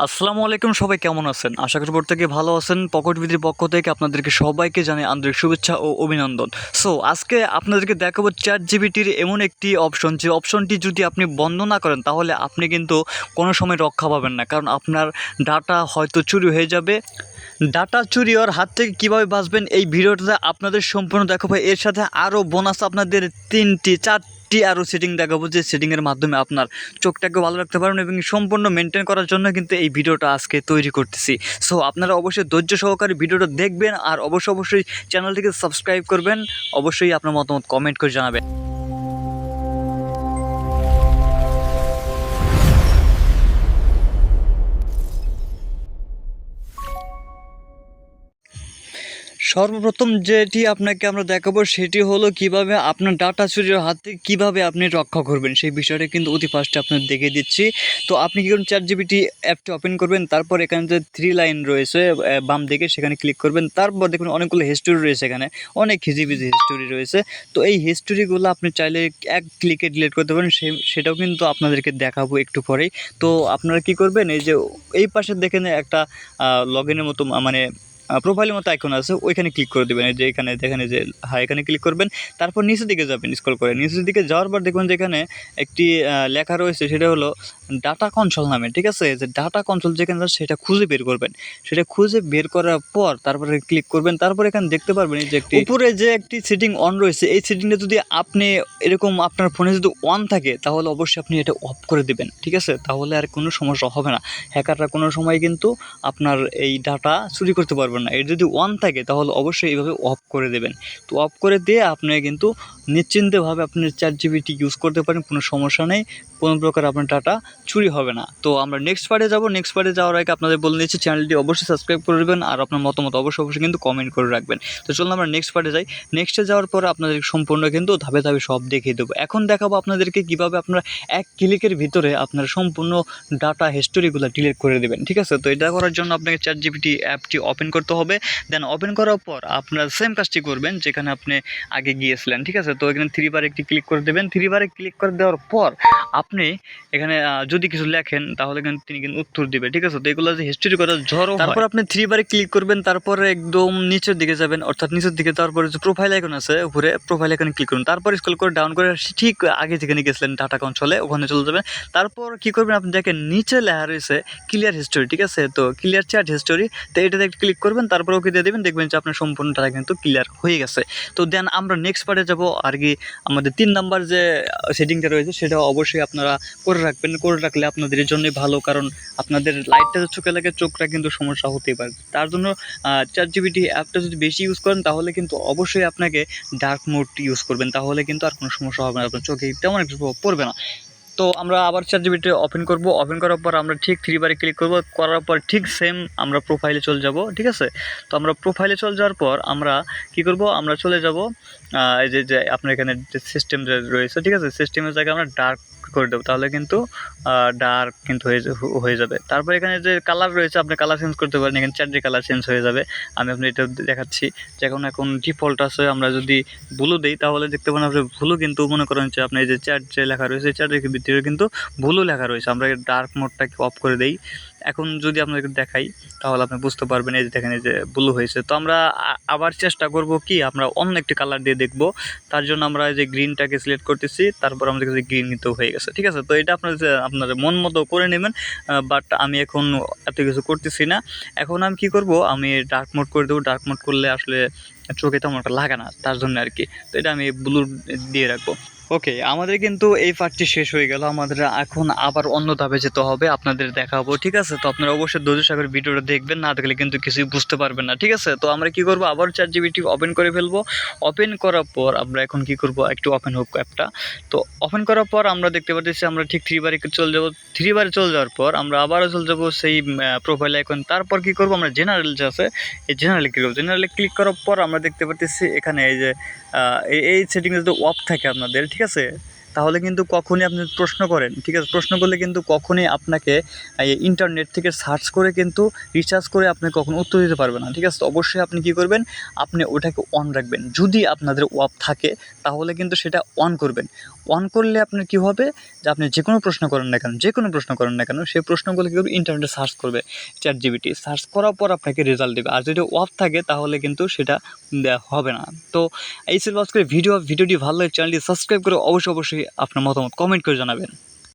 আসসালামু আলাইকুম, সবাই কেমন আছেন? আশা করি প্রত্যেকে ভালো আছেন। পকেট বিধির পক্ষ থেকে আপনাদেরকে সবাইকে জানাই আন্তরিক শুভেচ্ছা ও অভিনন্দন। সো আজকে আপনাদেরকে দেখাবো চ্যাটজিপিটির এমন একটি অপশন, যে অপশনটি যদি আপনি বন্ধ না করেন তাহলে আপনি কিন্তু কোনো সময় রক্ষা পাবেন না, কারণ আপনার ডাটা হয়তো চুরি হয়ে যাবে। ডাটা চুরি হওয়ার হাত থেকে কীভাবে বাঁচবেন এই ভিডিওটাতে আপনাদের সম্পূর্ণ দেখাবো। এর সাথে আরও বোনাস আপনাদের 4টি আরও সেটিং দেখাবো, যে সেটিংয়ের মাধ্যমে আপনার চোখটাকে ভালো রাখতে পারবেন এবং সম্পূর্ণ মেনটেন করার জন্য কিন্তু এই ভিডিওটা আজকে তৈরি করতেছি। সো আপনারা অবশ্যই ধৈর্য সহকারে ভিডিওটা দেখবেন আর অবশ্যই চ্যানেলটিকে সাবস্ক্রাইব করবেন। অবশ্যই আপনার মতামত কমেন্ট করে জানাবেন। সর্বপ্রথম যেটি আপনাকে আমরা দেখাবো সেটি হলো কিভাবে আপনার ডাটা চুরির হাত থেকে কীভাবে আপনি রক্ষা করবেন, সেই বিষয়টা কিন্তু অতি ফার্স্টে আপনার দেখিয়ে দিচ্ছি। তো আপনি কী করুন, চ্যাটজিপিটি অ্যাপটি ওপেন করবেন, তারপর এখানে যে 3 লাইন রয়েছে বাম দিকে সেখানে ক্লিক করবেন। তারপর দেখুন অনেকগুলো হিস্টোরি রয়েছে, এখানে অনেক হিজিবিজি হিস্টোরি রয়েছে। তো এই হিস্টোরিগুলো আপনি চাইলে এক ক্লিকে ডিলিট করতে পারেন, সেটাও কিন্তু আপনাদেরকে দেখাবো একটু পরেই। তো আপনারা কী করবেন, এই যে এই পাশে দেখেন একটা লগ ইনের মতো মানে প্রোফাইলের মতো আইকন আছে, ওইখানে ক্লিক করে দেবেন। এই যে এখানে দেখেন, এই যে এখানে ক্লিক করবেন, তারপর নিচের দিকে যাবেন, স্ক্রল করে নিচের দিকে যাওয়ার পর দেখবেন যে এখানে একটি লেখা রয়েছে, সেটা হলো ডাটা কন্ট্রোল নামে। ঠিক আছে, যে ডাটা কন্ট্রোল যেখানে সেটা খুঁজে বের করবেন। সেটা খুঁজে বের করার পর তারপরে ক্লিক করবেন। তারপর এখানে দেখতে পারবেন যে একটি উপরে যে একটি সেটিং অন রয়েছে, এই সেটিংটা যদি আপনি এরকম আপনার ফোনে যদি অন থাকে তাহলে অবশ্যই আপনি এটা অফ করে দেবেন। ঠিক আছে, তাহলে আর কোনো সমস্যা হবে না। হ্যাকাররা কোনো সময় কিন্তু আপনার এই ডাটা চুরি করতে পারবে না। এর যদি অন থাকে তাহলে অবশ্যই এইভাবে অফ করে দেবেন। তো অফ করে দিয়ে আপনি কিন্তু নিশ্চিন্তভাবে আপনি চ্যাটজিপিটি ইউজ করতে পারেন, কোনো সমস্যা নেই, কোনো প্রকার আপনার ডাটা চুরি হবে না। তো আমরা নেক্সট পার্টে যাব। নেক্সট পার্টে যাওয়ার আগে আপনাদের বলে নিচ্ছি, চ্যানেলটি অবশ্যই সাবস্ক্রাইব করে দেবেন আর আপনার মতামত অবশ্যই কিন্তু কমেন্ট করে রাখবেন। তো চলুন আমরা নেক্সট পার্টে যাই। নেক্সটে যাওয়ার পরে আপনাদের সম্পূর্ণ কিন্তু ধাপে ধাপে সব দেখিয়ে দেবো। এখন দেখাবো আপনাদেরকে কীভাবে আপনারা এক ক্লিকের ভিতরে আপনার সম্পূর্ণ ডাটা হিস্টোরিগুলো ডিলিট করে দেবেন। ঠিক আছে, তো এটা করার জন্য আপনাকে চ্যাটজিপিটি অ্যাপটি ওপেন করতে হবে। দেন ওপেন করার পর আপনার সেম কাজটি করবেন যেখানে আপনি আগে গিয়েছিলেন। ঠিক আছে, তো এখানে 3 বারে একটি ক্লিক করে দেবেন। 3 বারে ক্লিক করে দেওয়ার পর আপনি এখানে যদি কিছু লেখেন তাহলে কিন্তু তিনি কিন্তু উত্তর দিবে। ঠিক আছে, তো এগুলো যে হিস্ট্রি করা ঝড়ো, তারপর আপনি 3 বারে ক্লিক করবেন, তারপরে একদম নিচের দিকে যাবেন, অর্থাৎ নিচের দিকে তারপরে যে প্রোফাইল আইকন আছে উপরে, প্রোফাইল আইকনে ক্লিক করুন। তারপর স্ক্রল করে ডাউন করে ঠিক আগে যেখানে গেছিলেন ডাটা কন্ট্রোলে ওখানে চলে যাবেন। তারপর কী করবেন, আপনি দেখেন নিচে লেখা রয়েছে ক্লিয়ার হিস্টোরি। ঠিক আছে, তো ক্লিয়ার চ্যাট হিস্টোরি, তো এটাতে একটু ক্লিক করবেন, তারপর ওকে দিয়ে দেবেন। দেখবেন যে আপনার সম্পূর্ণ ডাটা কিন্তু ক্লিয়ার হয়ে গেছে। তো দেন আমরা নেক্সট পার্টে যাব। আর কি আমাদের 3 নাম্বার যে সেটিংটা রয়েছে সেটা অবশ্যই আপনারা করে রাখবেন। করে রাখলে আপনাদের জন্যই ভালো, কারণ আপনাদের লাইটটা চোখে লাগে, চোখটা কিন্তু সমস্যা হতেই পারে। তার জন্য চ্যাটজিপিটি অ্যাপটা যদি বেশি ইউজ করেন তাহলে কিন্তু অবশ্যই আপনাকে ডার্ক মোড ইউজ করবেন, তাহলে কিন্তু আর কোনো সমস্যা হবে না, আপনার চোখে তেমন একটু প্রভাব পড়বে না। তো আমরা আবার চ্যাটজিপিটি ওপেন করব। ওপেন করার পর আমরা ঠিক 3 বারে ক্লিক করব। করার পর ঠিক সেম আমরা প্রোফাইলে চলে যাব। ঠিক আছে, তো আমরা প্রোফাইলে চলে যাওয়ার পর আমরা কী করব, আমরা চলে যাব এই যে আপনার এখানে যে সিস্টেম যে রয়েছে, ঠিক আছে, সিস্টেমের জায়গায় আমরা ডার্ক করে দেবো, তাহলে কিন্তু ডার্ক কিন্তু হয়ে যাবে। তারপর এখানে যে কালার রয়েছে আপনি কালার চেঞ্জ করতে পারেন, এখানে চ্যাটের কালার চেঞ্জ হয়ে যাবে। আমি আপনি এটা দেখাচ্ছি যে এখন ডিফল্ট আছে। আমরা যদি ব্লু দিই তাহলে দেখতে পারেন আপনি ব্লু, কিন্তু মনে করেন যে আপনি এই যে চ্যাট যে লেখা রয়েছে চ্যাটের ভিতরে কিন্তু ব্লু লেখা রয়েছে। আমরা ডার্ক মোডটাকে অফ করে দেই। এখন যদি আপনাকে দেখাই তাহলে আপনি বুঝতে পারবেন, এই যে দেখেন এই যে ব্লু হয়েছে। তো আমরা আবার চেষ্টা করব কি, আমরা অন্য একটি কালার দিয়ে দেখব। তার জন্য আমরা এই যে গ্রিনটাকে সিলেক্ট করতেছি, তারপর আমাদের কাছে গ্রিন কিন্তু হয়ে গেছে। ঠিক আছে, তো এটা আপনাদের মন মতো করে নেবেন, বাট আমি এখন এত কিছু করতেছি না। এখন আমি কি করব, আমি ডার্ক মোড করে দেবো। ডার্ক মোড করলে আসলে চোখে তেমন একটা লাগে না, তার জন্য আর কি। তো এটা আমি ব্লু দিয়ে রাখবো। ওকে, আমাদের কিন্তু এই পার্টটি শেষ হয়ে গেল। আমাদের এখন আবার অন্য ধাপে যেতে হবে, আপনাদের দেখাবো। ঠিক আছে, তো আপনারা অবশ্যই ধৈর্য সহকারে ভিডিওটা দেখবেন, না দেখলে কিন্তু কিছুই বুঝতে পারবেন না। ঠিক আছে, তো আমরা কি করব, আবার চ্যাটজিপিটি ওপেন করে ফেলবো। ওপেন করার পর আমরা এখন কি করব, একটু ওপেন হোক অ্যাপটা। তো ওপেন করার পর আমরা দেখতে পাচ্ছি আমরা ঠিক 3 বারে চলে যাব। 3 বারে চলে যাওয়ার পর আমরা আবারও চলে যাব সেই প্রোফাইল আইকন। তারপর কি করব, আমরা জেনারেল যে আছে এই জেনারেলে ক্লিক করব। জেনারেলে ক্লিক করার পর আমরা দেখতে পাচ্ছি এখানে এই যে এই সেটিং যদি অফ থাকে আপনাদের, ঠিক আছে, তাহলে কিন্তু কখনই আপনি প্রশ্ন করেন, ঠিক আছে, প্রশ্ন করলে কিন্তু কখনই আপনাকে ইন্টারনেট থেকে সার্চ করে কিন্তু রিসার্চ করে আপনি কখনো উত্তর দিতে পারবেন না। ঠিক আছে, তো অবশ্যই আপনি কী করবেন, আপনি ওটাকে অন রাখবেন। যদি আপনাদের অফ থাকে তাহলে কিন্তু সেটা অন করবেন। অন করলে আপনার কী হবে, যে আপনি যে কোনো প্রশ্ন করেন না কেন সেই প্রশ্নগুলো কী করবে, ইন্টারনেটে সার্চ করবে ChatGPT, সার্চ করার পর আপনাকে রেজাল্ট দেবে। আর যদি অফ থাকে তাহলে কিন্তু সেটা দেওয়া হবে না। তো এই ছিল আজকের ভিডিওটি ভালো লাগে চ্যানেলটি সাবস্ক্রাইব করে অবশ্যই আপনার মতামত কমেন্ট করে জানাবেন।